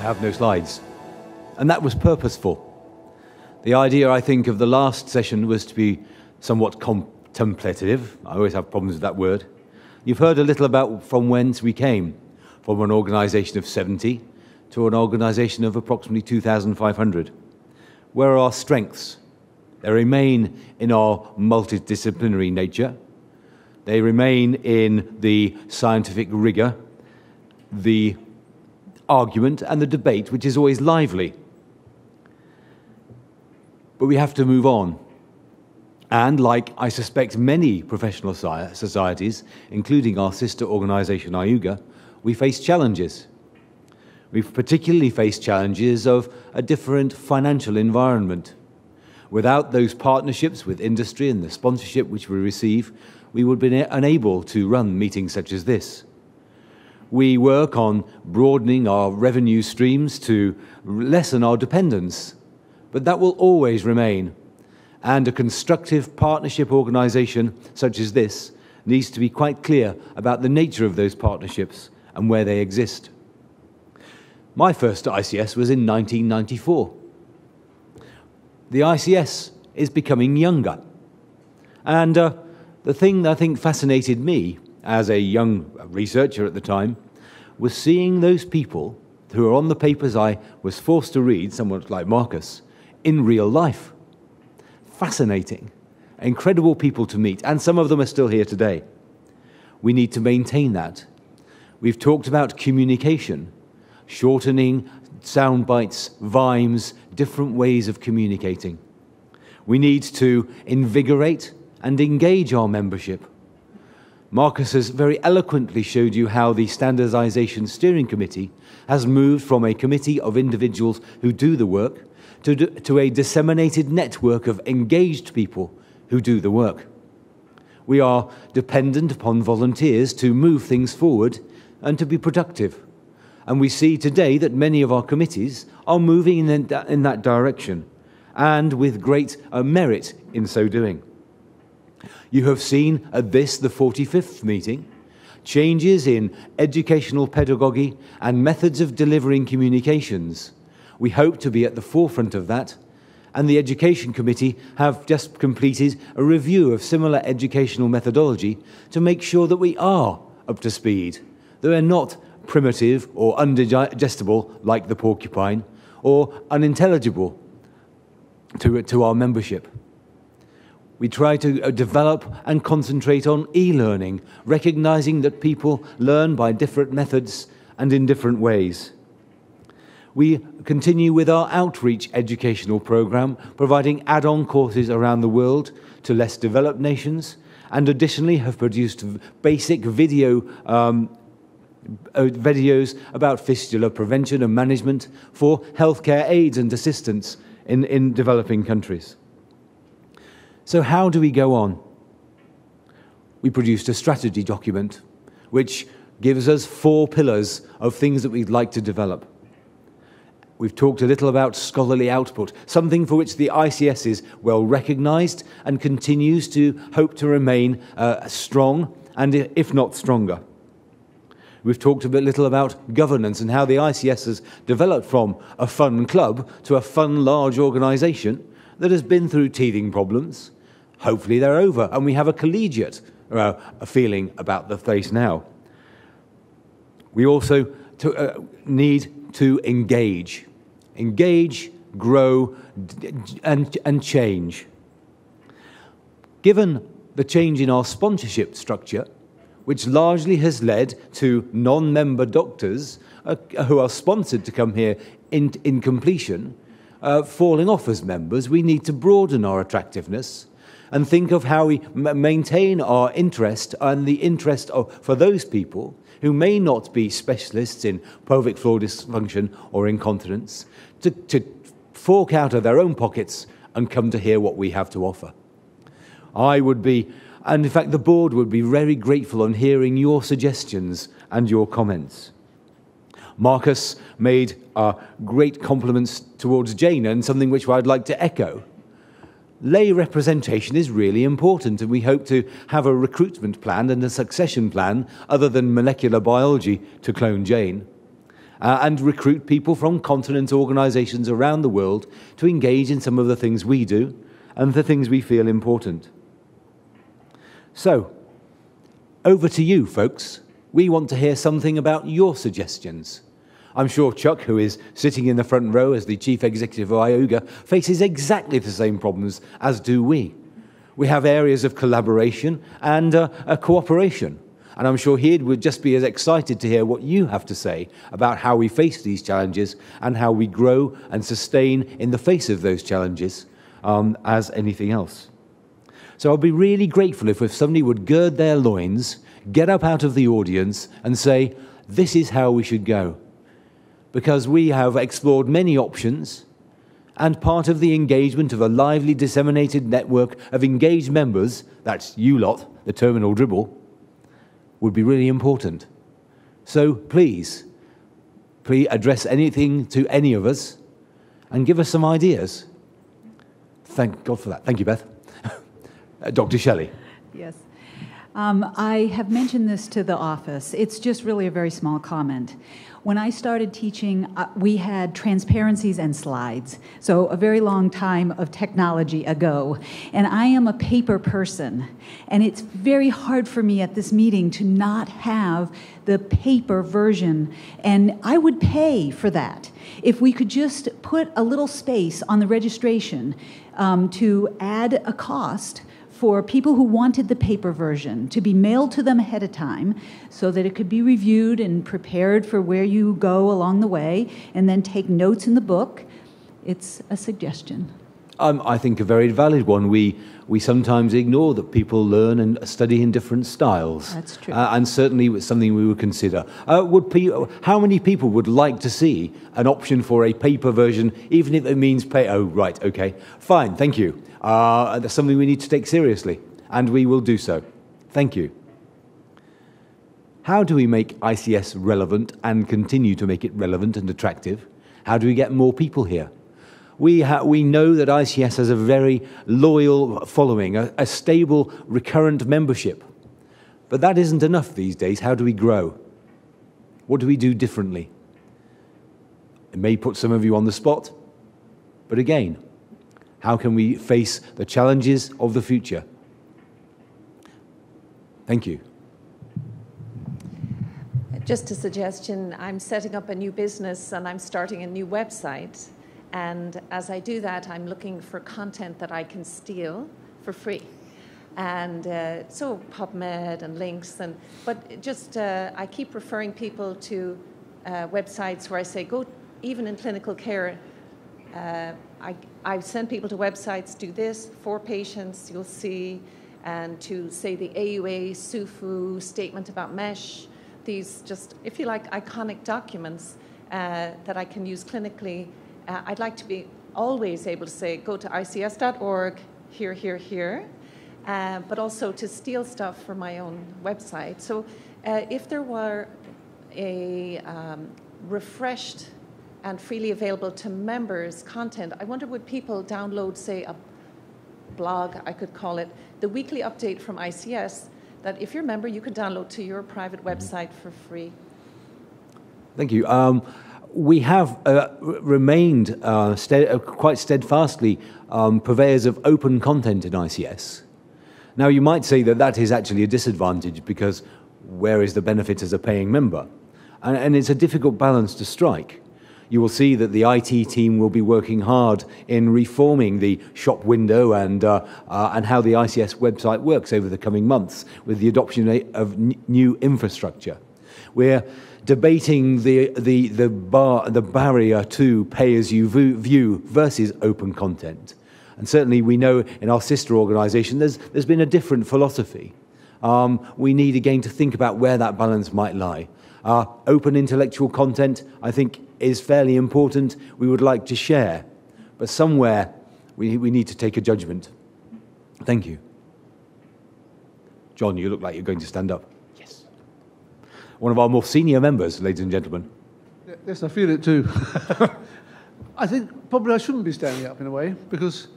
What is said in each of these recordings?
have no slides. And that was purposeful. The idea, I think, of the last session was to be somewhat contemplative. I always have problems with that word. You've heard a little about from whence we came, from an organisation of 70 to an organisation of approximately 2,500. Where are our strengths? They remain in our multidisciplinary nature. They remain in the scientific rigour, the argument and the debate, which is always lively. But we have to move on. And like I suspect many professional societies, including our sister organisation IUGA, we face challenges. We've particularly faced challenges of a different financial environment. Without those partnerships with industry and the sponsorship which we receive, we would be unable to run meetings such as this. We work on broadening our revenue streams to lessen our dependence, but that will always remain. And a constructive partnership organisation such as this needs to be quite clear about the nature of those partnerships and where they exist. My first ICS was in 1994. The ICS is becoming younger. And the thing that I think fascinated me as a young researcher at the time was seeing those people who are on the papers I was forced to read, someone like Marcus, in real life. Fascinating, incredible people to meet, and some of them are still here today. We need to maintain that. We've talked about communication, shortening sound bites, vimes, different ways of communicating. We need to invigorate and engage our membership. Marcus has very eloquently showed you how the Standardization Steering Committee has moved from a committee of individuals who do the work to a disseminated network of engaged people who do the work. We are dependent upon volunteers to move things forward and to be productive. And we see today that many of our committees are moving in that direction, and with great merit in so doing. You have seen at this, the 45th meeting, changes in educational pedagogy and methods of delivering communications. We hope to be at the forefront of that, and the Education Committee have just completed a review of similar educational methodology to make sure that we are up to speed, that we're not primitive or undigestible like the porcupine, or unintelligible to our membership. We try to develop and concentrate on e-learning, recognizing that people learn by different methods and in different ways. We continue with our outreach educational program, providing add-on courses around the world to less developed nations, and additionally have produced basic videos about fistula prevention and management for healthcare aids and assistance in developing countries. So how do we go on? We produced a strategy document which gives us 4 pillars of things that we'd like to develop. We've talked a little about scholarly output, something for which the ICS is well recognised and continues to hope to remain strong, and if not stronger. We've talked a little about governance and how the ICS has developed from a fun club to a fun large organisation that has been through teething problems. Hopefully they're over, and we have a collegiate feeling about the place now. We also need to engage, grow, and change. Given the change in our sponsorship structure, which largely has led to non-member doctors who are sponsored to come here in completion, falling off as members, we need to broaden our attractiveness and think of how we maintain our interest and the interest for those people who may not be specialists in pelvic floor dysfunction or incontinence, to fork out of their own pockets and come to hear what we have to offer. I would be, and in fact the board would be very grateful on hearing your suggestions and your comments. Marcus made great compliments towards Jane, and something which I'd like to echo. Lay representation is really important, and we hope to have a recruitment plan and a succession plan other than molecular biology to clone Jane. and recruit people from continental organisations around the world to engage in some of the things we do and the things we feel important. So, over to you, folks. We want to hear something about your suggestions. I'm sure Chuck, who is sitting in the front row as the Chief Executive of IUGA, faces exactly the same problems as do we. We have areas of collaboration and cooperation. And I'm sure he would just be as excited to hear what you have to say about how we face these challenges and how we grow and sustain in the face of those challenges as anything else. So I'd be really grateful if somebody would gird their loins, get up out of the audience and say, this is how we should go. Because we have explored many options, and part of the engagement of a lively disseminated network of engaged members, that's you lot, the terminal dribble, would be really important. So please address anything to any of us and give us some ideas. Thank God for that. Thank you, Beth. Dr. Shelley. Yes. I have mentioned this to the office. It's just really a very small comment. When I started teaching, we had transparencies and slides, so a very long time of technology ago. And I am a paper person, and it's very hard for me at this meeting to not have the paper version, and I would pay for that. If we could just put a little space on the registration to add a cost for people who wanted the paper version to be mailed to them ahead of time so that it could be reviewed and prepared for where you go along the way, and then take notes in the book. It's a suggestion. I think a very valid one. We sometimes ignore that people learn and study in different styles. That's true. And certainly it's something we would consider. How many people would like to see an option for a paper version, even if it means pay? Oh, right, okay. Fine, thank you. That's something we need to take seriously, and we will do so. Thank you. How do we make ICS relevant and continue to make it relevant and attractive? How do we get more people here? We know that ICS has a very loyal following, a stable, recurrent membership. But that isn't enough these days. How do we grow? What do we do differently? It may put some of you on the spot, but again, how can we face the challenges of the future? Thank you. Just a suggestion, I'm setting up a new business and I'm starting a new website. And as I do that, I'm looking for content that I can steal for free. And so PubMed and links, but just I keep referring people to websites where I say, go, even in clinical care, I send people to websites, do this for patients, you'll see, and to say the AUA, SUFU, statement about mesh, these just, if you like, iconic documents that I can use clinically. I'd like to be always able to say, go to ics.org, here, but also to steal stuff for my own website. So if there were a refreshed and freely available to members content, I wonder would people download, say, a blog, I could call it, the weekly update from ICS, that if you're a member, you could download to your private website for free. Thank you. We have remained quite steadfastly purveyors of open content in ICS. Now, you might say that that is actually a disadvantage because where is the benefit as a paying member? And it's a difficult balance to strike. You will see that the IT team will be working hard in reforming the shop window and how the ICS website works over the coming months with the adoption of new infrastructure. We're debating the barrier to pay-as-you-view versus open content. And certainly we know in our sister organisation there's been a different philosophy. We need again to think about where that balance might lie. Open intellectual content, I think, is fairly important. We would like to share, but somewhere we need to take a judgment. Thank you. John, you look like you're going to stand up. Yes. One of our more senior members, ladies and gentlemen. Yes, I feel it too. I think probably I shouldn't be standing up in a way because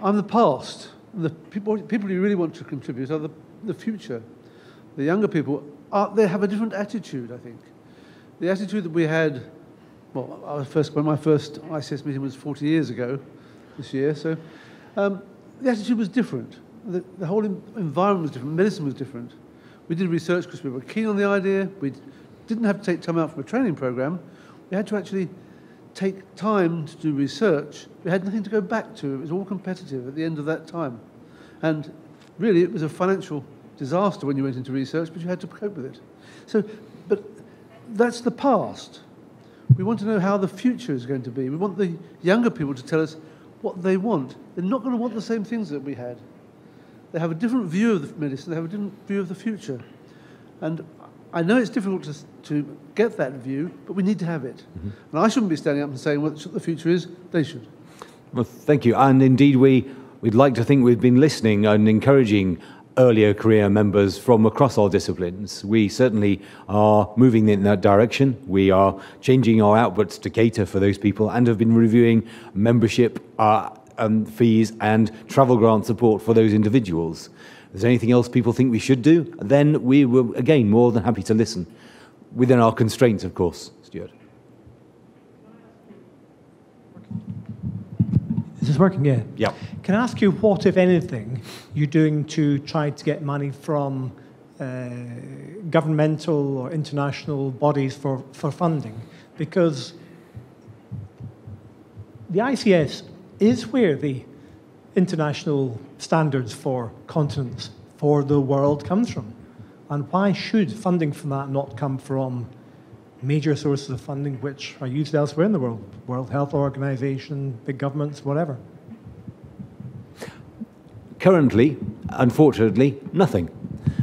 I'm the past. The people who really want to contribute are the future. The younger people, they have a different attitude, I think. the attitude that we had, well, my first ICS meeting was 40 years ago this year, so the attitude was different. The whole environment was different, medicine was different. We did research because we were keen on the idea. We didn't have to take time out from a training program. We had to actually take time to do research. We had nothing to go back to. It was all competitive at the end of that time. And really, it was a financial disaster when you went into research, but you had to cope with it. So, but that's the past. We want to know how the future is going to be. We want the younger people to tell us what they want. They're not going to want the same things that we had. They have a different view of the medicine. They have a different view of the future. And I know it's difficult to get that view, but we need to have it. Mm-hmm. And I shouldn't be standing up and saying what the future is. They should. Well, thank you. And indeed, we'd like to think we've been listening and encouraging earlier career members from across our disciplines. We certainly are moving in that direction. We are changing our outputs to cater for those people and have been reviewing membership fees and travel grant support for those individuals. If there's anything else people think we should do, then we will, again, more than happy to listen, within our constraints, of course. Stuart. Is this working? Yeah. Yeah. Can I ask you what, if anything, you're doing to try to get money from governmental or international bodies for funding? Because the ICS is where the international standards for continents for the world comes from. And why should funding from that not come from major sources of funding which are used elsewhere in the world? World Health Organization, big governments, whatever. Currently, unfortunately, nothing.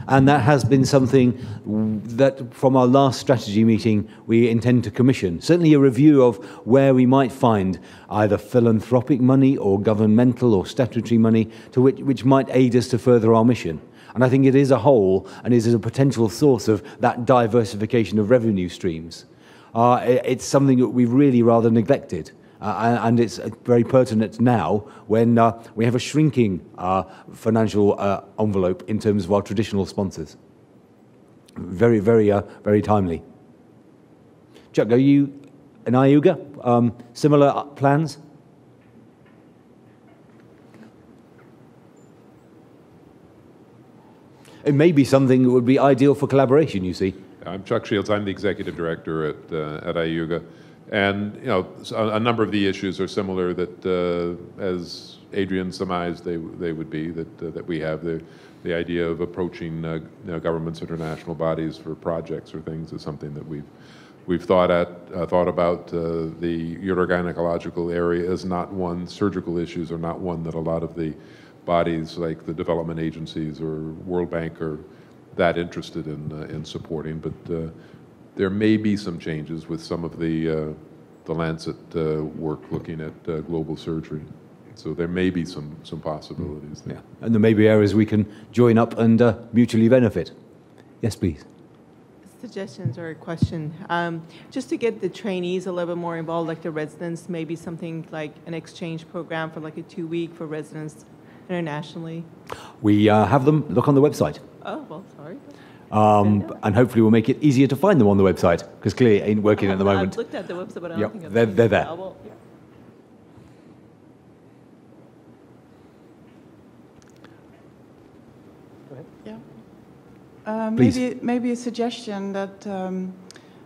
And that has been something that, from our last strategy meeting, we intend to commission. Certainly a review of where we might find either philanthropic money or governmental or statutory money which might aid us to further our mission. And I think it is a whole and is a potential source of that diversification of revenue streams. It's something that we've really rather neglected. And it's very pertinent now when we have a shrinking financial envelope in terms of our traditional sponsors. Very, very, very timely. Chuck, are you in IUGA? Similar plans? It may be something that would be ideal for collaboration, you see. I'm Chuck Shields. I'm the executive director at IUGA. And you know, a number of the issues are similar that, as Adrian surmised, they would be that we have the idea of approaching governments, international bodies for projects or things is something that we've thought about. The urogynecological area is not one. Surgical issues are not one that a lot of the bodies like the development agencies or World Bank are that interested in supporting, but. There may be some changes with some of the Lancet work looking at global surgery. So there may be some possibilities there. Yeah. And there may be areas we can join up and mutually benefit. Yes, please. Suggestions or a question. Just to get the trainees a little bit more involved, like the residents, maybe something like an exchange program for like a 2-week for residents internationally. We have them. Look on the website. Oh, well, sorry. And hopefully we'll make it easier to find them on the website, because clearly it ain't working at the moment. I've looked at the website, but I don't Yep, think I've they're there. well, yeah. Please. Maybe a suggestion that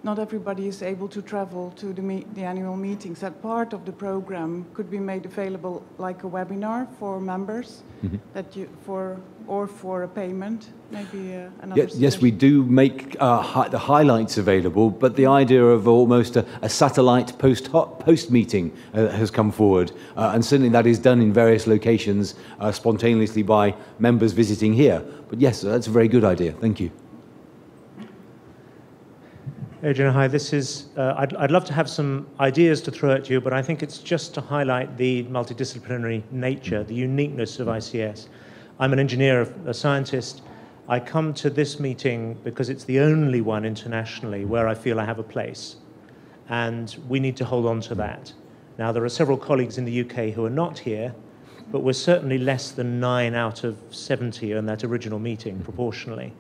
not everybody is able to travel to the annual meetings. That part of the program could be made available like a webinar for members, or for a payment. Maybe another. Yes, we do make the highlights available, but the idea of almost a satellite post meeting has come forward, and certainly that is done in various locations spontaneously by members visiting here. But yes, that's a very good idea. Thank you. Adrian, hi. This is. I'd love to have some ideas to throw at you, but I think it's just to highlight the multidisciplinary nature, the uniqueness of ICS. I'm an engineer, a scientist. I come to this meeting because it's the only one internationally where I feel I have a place, and we need to hold on to that. Now, there are several colleagues in the UK who are not here, but we're certainly less than 9 out of 70 in that original meeting, proportionally.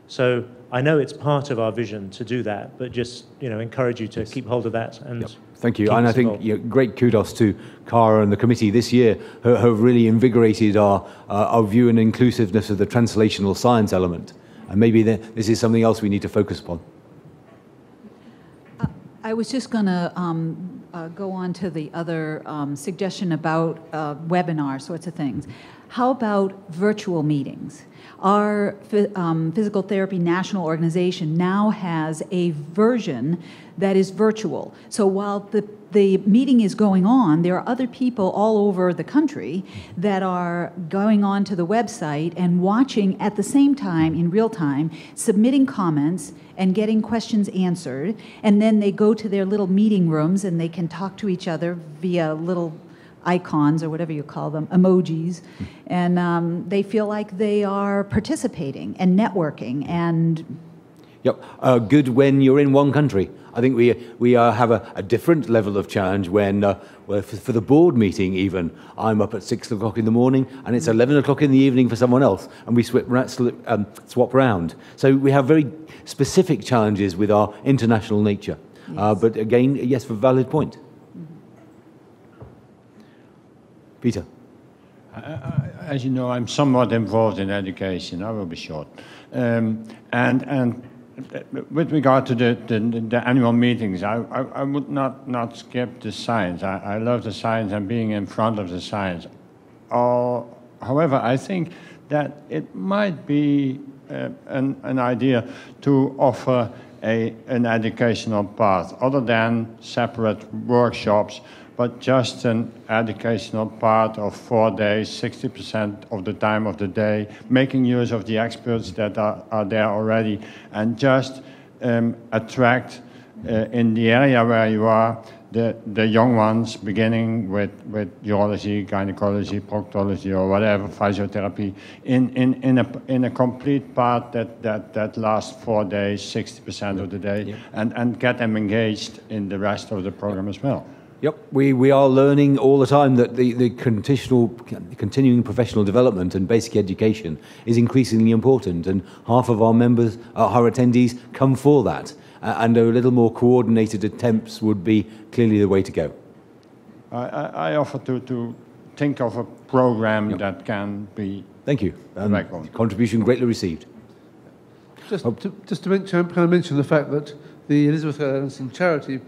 So I know it's part of our vision to do that, but just encourage you to keep hold of that. And yep. Thank you. And I think great kudos to Cara and the committee this year who have really invigorated our view and inclusiveness of the translational science element. And maybe this is something else we need to focus upon. I was just going to go on to the other suggestion about webinar sorts of things. How about virtual meetings? Our Physical Therapy National Organization now has a version that is virtual. So while the meeting is going on, there are other people all over the country that are going on to the website and watching at the same time, in real time, submitting comments and getting questions answered. And then they go to their little meeting rooms and they can talk to each other via little icons or whatever you call them, emojis, and they feel like they are participating and networking and... Yep, good when you're in one country. I think we have a different level of challenge when for the board meeting even, I'm up at 6 o'clock in the morning and it's 11 o'clock in the evening for someone else, and we swap round. So we have very specific challenges with our international nature. Yes. But again, yes, for a valid point. Peter. As you know, I'm somewhat involved in education. I will be short. And with regard to the annual meetings, I would not skip the science. I love the science and being in front of the science. However, I think that it might be an idea to offer an educational path other than separate workshops, but just an educational part of 4 days, 60% of the time of the day, making use of the experts that are there already, and just attract in the area where you are the young ones, beginning with urology, gynecology, proctology, or whatever, physiotherapy, in a complete part that lasts 4 days, 60% of the day, yeah. and get them engaged in the rest of the program as well. Yep, we are learning all the time that the continuing professional development and basic education is increasingly important, and half of our members, our attendees, come for that, and a little more coordinated attempts would be clearly the way to go. I offer to think of a program yep. that can be... Thank you. Contribution greatly received. Just to mention the fact that the Elizabeth Ellison charity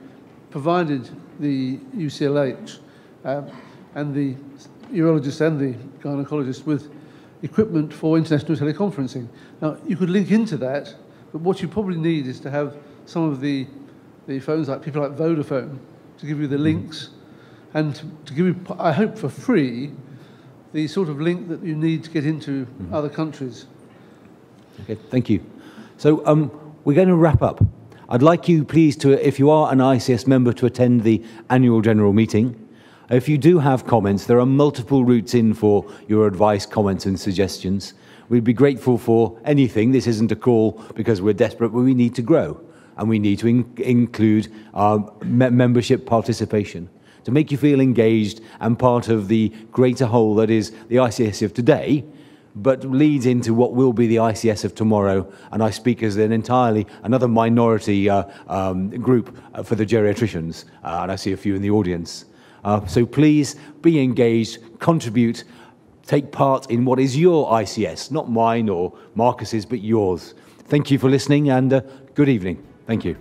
provided the UCLH and the urologist and the gynecologist with equipment for international teleconferencing. Now, you could link into that, but what you probably need is to have some of the phones, like people like Vodafone, to give you the links and to give you, I hope for free, the sort of link that you need to get into other countries. Okay, thank you. So we're going to wrap up. I'd like you, please, to, if you are an ICS member, to attend the annual general meeting. If you do have comments, there are multiple routes in for your advice, comments and suggestions. We'd be grateful for anything. This isn't a call because we're desperate, but we need to grow. And we need to include membership participation to make you feel engaged and part of the greater whole that is the ICS of today, but leads into what will be the ICS of tomorrow. And I speak as another minority group for the geriatricians, and I see a few in the audience. So please be engaged, contribute, take part in what is your ICS, not mine or Marcus's, but yours. Thank you for listening, and good evening. Thank you.